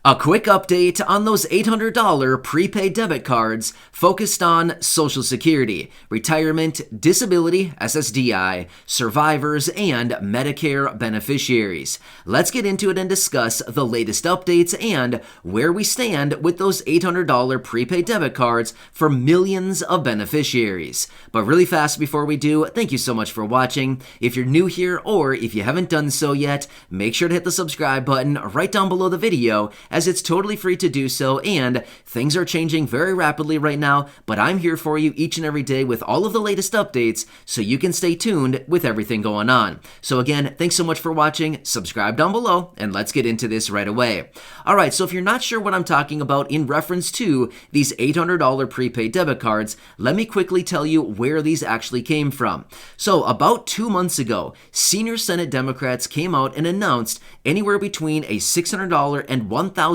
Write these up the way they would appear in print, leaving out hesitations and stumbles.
A quick update on those $800 prepaid debit cards focused on Social Security, retirement, disability, SSDI, survivors, and Medicare beneficiaries. Let's get into it and discuss the latest updates and where we stand with those $800 prepaid debit cards for millions of beneficiaries. But really fast before we do, thank you so much for watching. If you're new here or if you haven't done so yet, make sure to hit the subscribe button right down below the video, as it's totally free to do so, and things are changing very rapidly right now, but I'm here for you each and every day with all of the latest updates so you can stay tuned with everything going on. So again, thanks so much for watching, subscribe down below, and let's get into this right away. Alright, so if you're not sure what I'm talking about in reference to these $800 prepaid debit cards, let me quickly tell you where these actually came from. So about 2 months ago, senior Senate Democrats came out and announced anywhere between a $600 and $1,000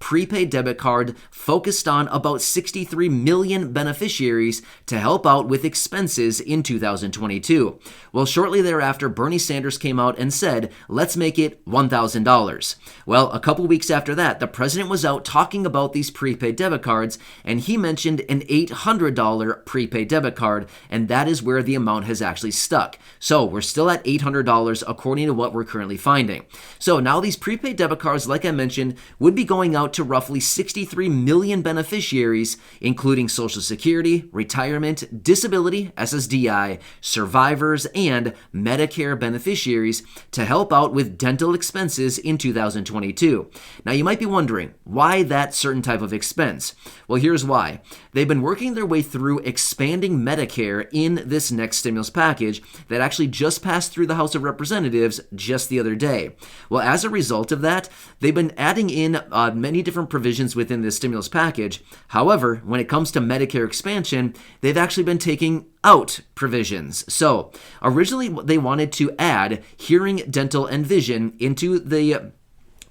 prepaid debit card focused on about 63 million beneficiaries to help out with expenses in 2022. Well, shortly thereafter, Bernie Sanders came out and said, let's make it $1,000. Well, a couple weeks after that, the president was out talking about these prepaid debit cards, and he mentioned an $800 prepaid debit card, and that is where the amount has actually stuck. So we're still at $800 according to what we're currently finding. So now these prepaid debit cards, like I mentioned, would be going out to roughly 63 million beneficiaries, including Social Security, retirement, disability, SSDI, survivors, and Medicare beneficiaries to help out with dental expenses in 2022. Now you might be wondering, why that certain type of expense? Well, here's why. They've been working their way through expanding Medicare in this next stimulus package that actually just passed through the House of Representatives just the other day. Well, as a result of that, they've been adding in many different provisions within this stimulus package. However, when it comes to Medicare expansion, they've actually been taking out provisions. So originally they wanted to add hearing, dental, and vision into the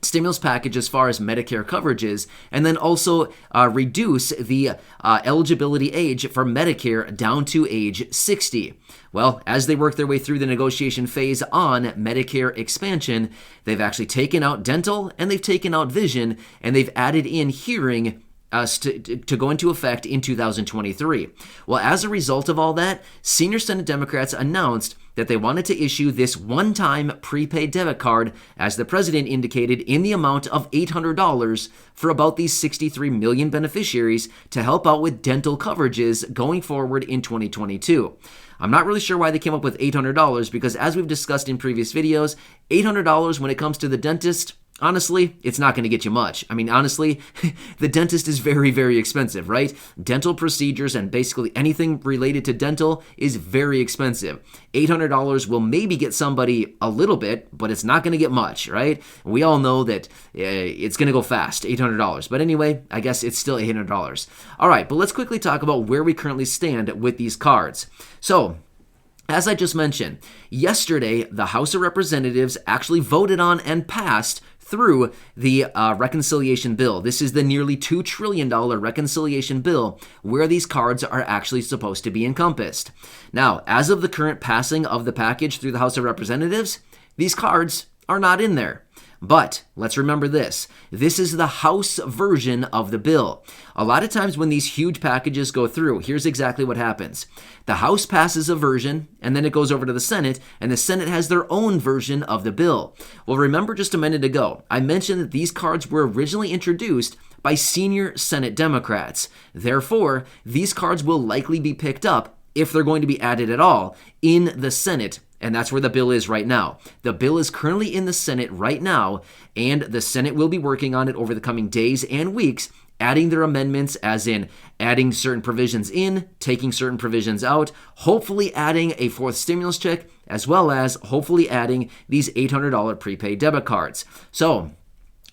stimulus package as far as Medicare coverages, and then also reduce the eligibility age for Medicare down to age 60. Well, as they work their way through the negotiation phase on Medicare expansion, they've actually taken out dental and they've taken out vision, and they've added in hearing to go into effect in 2023. Well, as a result of all that, senior Senate Democrats announced that they wanted to issue this one-time prepaid debit card, as the president indicated, in the amount of $800 for about these 63 million beneficiaries to help out with dental coverages going forward in 2022. I'm not really sure why they came up with $800 because, as we've discussed in previous videos, $800 when it comes to the dentist, honestly, it's not going to get you much. I mean, honestly, the dentist is very, very expensive, right? Dental procedures and basically anything related to dental is very expensive. $800 will maybe get somebody a little bit, but it's not going to get much, right? We all know that it's going to go fast, $800. But anyway, I guess it's still $800. All right, but let's quickly talk about where we currently stand with these cards. So, as I just mentioned, yesterday, the House of Representatives actually voted on and passed through the reconciliation bill. This is the nearly $2 trillion reconciliation bill where these cards are actually supposed to be encompassed. Now, as of the current passing of the package through the House of Representatives, these cards are not in there. But let's remember this. This is the House version of the bill. A lot of times when these huge packages go through, here's exactly what happens. The House passes a version, and then it goes over to the Senate, and the Senate has their own version of the bill. Well, remember just a minute ago, I mentioned that these cards were originally introduced by senior Senate Democrats. Therefore, these cards will likely be picked up, if they're going to be added at all, in the Senate. And that's where the bill is right now. The bill is currently in the Senate right now, and the Senate will be working on it over the coming days and weeks, adding their amendments, as in adding certain provisions in, taking certain provisions out, hopefully adding a fourth stimulus check, as well as hopefully adding these $800 prepaid debit cards. So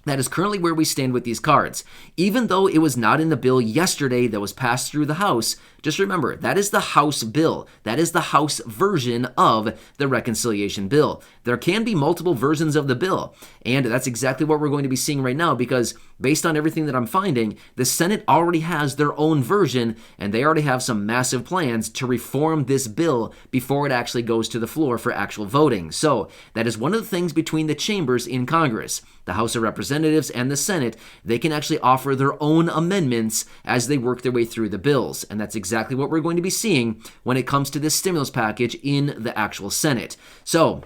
that is currently where we stand with these cards. Even though it was not in the bill yesterday that was passed through the House, Just remember, that is the House bill. That is the House version of the reconciliation bill. There can be multiple versions of the bill, and that's exactly what we're going to be seeing right now because based on everything that I'm finding, the Senate already has their own version, and they already have some massive plans to reform this bill before it actually goes to the floor for actual voting. So that is one of the things between the chambers in Congress. The House of Representatives and the Senate, they can actually offer their own amendments as they work their way through the bills. And that's exactly what we're going to be seeing when it comes to this stimulus package in the actual Senate. So,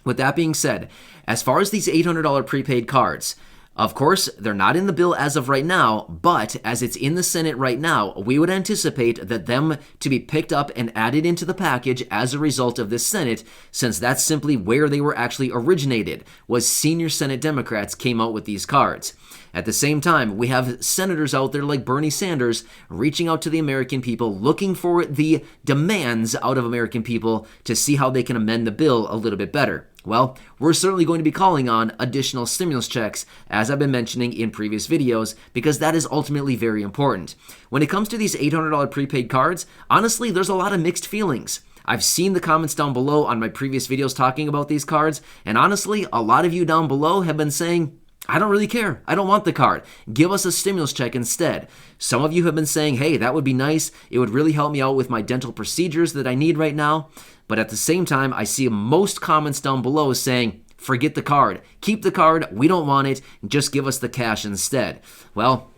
with that being said, as far as these $800 prepaid cards, of course, they're not in the bill as of right now, but as it's in the Senate right now, we would anticipate that them to be picked up and added into the package as a result of this Senate, since that's simply where they were actually originated, was senior Senate Democrats came out with these cards. At the same time, we have senators out there like Bernie Sanders reaching out to the American people, looking for the demands out of American people to see how they can amend the bill a little bit better. Well, we're certainly going to be calling on additional stimulus checks, as I've been mentioning in previous videos, because that is ultimately very important. When it comes to these $800 prepaid cards, honestly, there's a lot of mixed feelings. I've seen the comments down below on my previous videos talking about these cards, and honestly, a lot of you down below have been saying, I don't really care. I don't want the card. Give us a stimulus check instead. Some of you have been saying, hey, that would be nice. It would really help me out with my dental procedures that I need right now. But at the same time, I see most comments down below saying, forget the card. Keep the card. We don't want it. Just give us the cash instead. Well,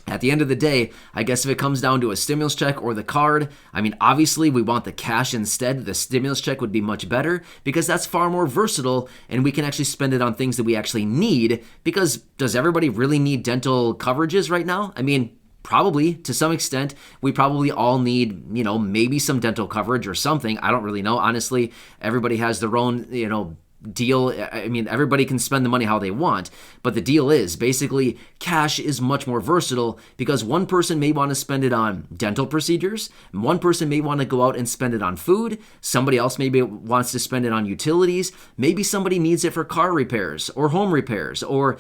at the end of the day, I guess if it comes down to a stimulus check or the card, I mean, obviously we want the cash instead. The stimulus check would be much better because that's far more versatile and we can actually spend it on things that we actually need, because does everybody really need dental coverages right now? I mean, probably, to some extent. We probably all need, maybe some dental coverage or something. I don't really know. Honestly, everybody has their own, deal. I mean, everybody can spend the money how they want, but the deal is basically cash is much more versatile because one person may want to spend it on dental procedures, one person may want to go out and spend it on food, somebody else maybe wants to spend it on utilities, maybe somebody needs it for car repairs or home repairs or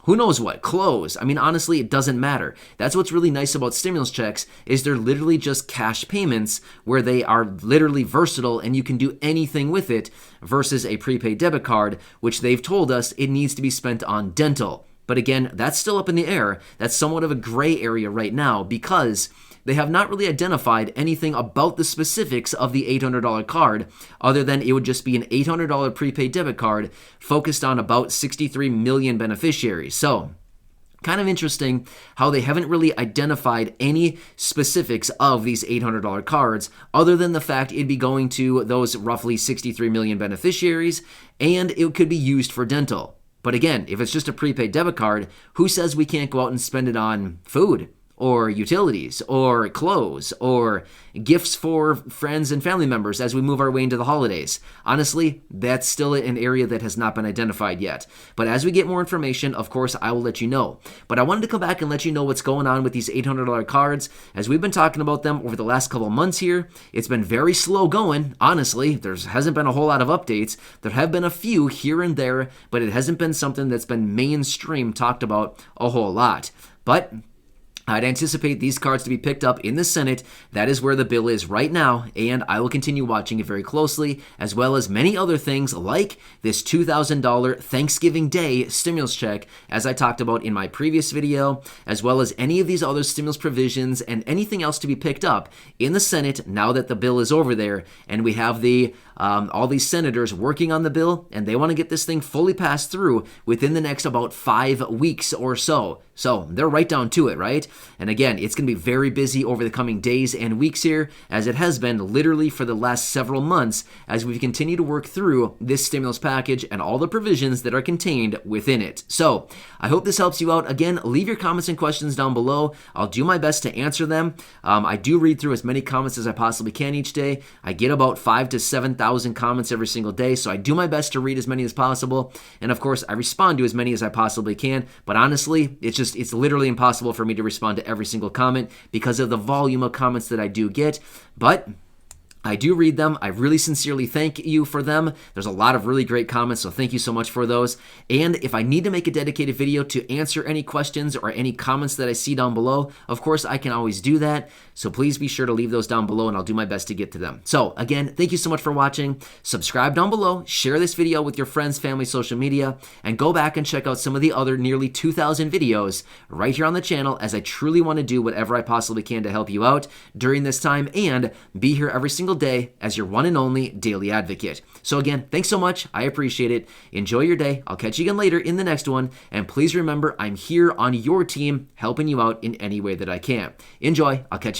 who knows what, clothes. I mean, honestly, it doesn't matter. That's what's really nice about stimulus checks is they're literally just cash payments where they are literally versatile and you can do anything with it versus a prepaid debit card, which they've told us it needs to be spent on dental. But again, that's still up in the air. That's somewhat of a gray area right now because they have not really identified anything about the specifics of the $800 card other than it would just be an $800 prepaid debit card focused on about 63 million beneficiaries. So, kind of interesting how they haven't really identified any specifics of these $800 cards other than the fact it'd be going to those roughly 63 million beneficiaries and it could be used for dental. But again, if it's just a prepaid debit card, who says we can't go out and spend it on food? Or utilities, or clothes, or gifts for friends and family members as we move our way into the holidays. Honestly, that's still an area that has not been identified yet. But as we get more information, of course, I will let you know. But I wanted to come back and let you know what's going on with these $800 cards. As we've been talking about them over the last couple of months here, it's been very slow going, honestly. There hasn't been a whole lot of updates. There have been a few here and there, but it hasn't been something that's been mainstream talked about a whole lot. But I'd anticipate these cards to be picked up in the Senate. That is where the bill is right now, and I will continue watching it very closely, as well as many other things like this $2,000 Thanksgiving Day stimulus check, as I talked about in my previous video, as well as any of these other stimulus provisions and anything else to be picked up in the Senate now that the bill is over there, and we have all these senators working on the bill, and they want to get this thing fully passed through within the next about 5 weeks or so. So they're right down to it, right? And again, it's going to be very busy over the coming days and weeks here, as it has been literally for the last several months as we continue to work through this stimulus package and all the provisions that are contained within it. So I hope this helps you out. Again, leave your comments and questions down below. I'll do my best to answer them. I do read through as many comments as I possibly can each day. I get about 5,000 to 7,000 comments every single day, so I do my best to read as many as possible. And of course, I respond to as many as I possibly can. But honestly, it's literally impossible for me to respond to every single comment because of the volume of comments that I do get. But I do read them. I really sincerely thank you for them. There's a lot of really great comments, so thank you so much for those. And if I need to make a dedicated video to answer any questions or any comments that I see down below, of course, I can always do that. So please be sure to leave those down below, and I'll do my best to get to them. So again, thank you so much for watching. Subscribe down below, share this video with your friends, family, social media, and go back and check out some of the other nearly 2,000 videos right here on the channel, as I truly want to do whatever I possibly can to help you out during this time and be here every single day as your one and only daily advocate. So again, thanks so much. I appreciate it. Enjoy your day. I'll catch you again later in the next one. And please remember, I'm here on your team helping you out in any way that I can. Enjoy. I'll catch you.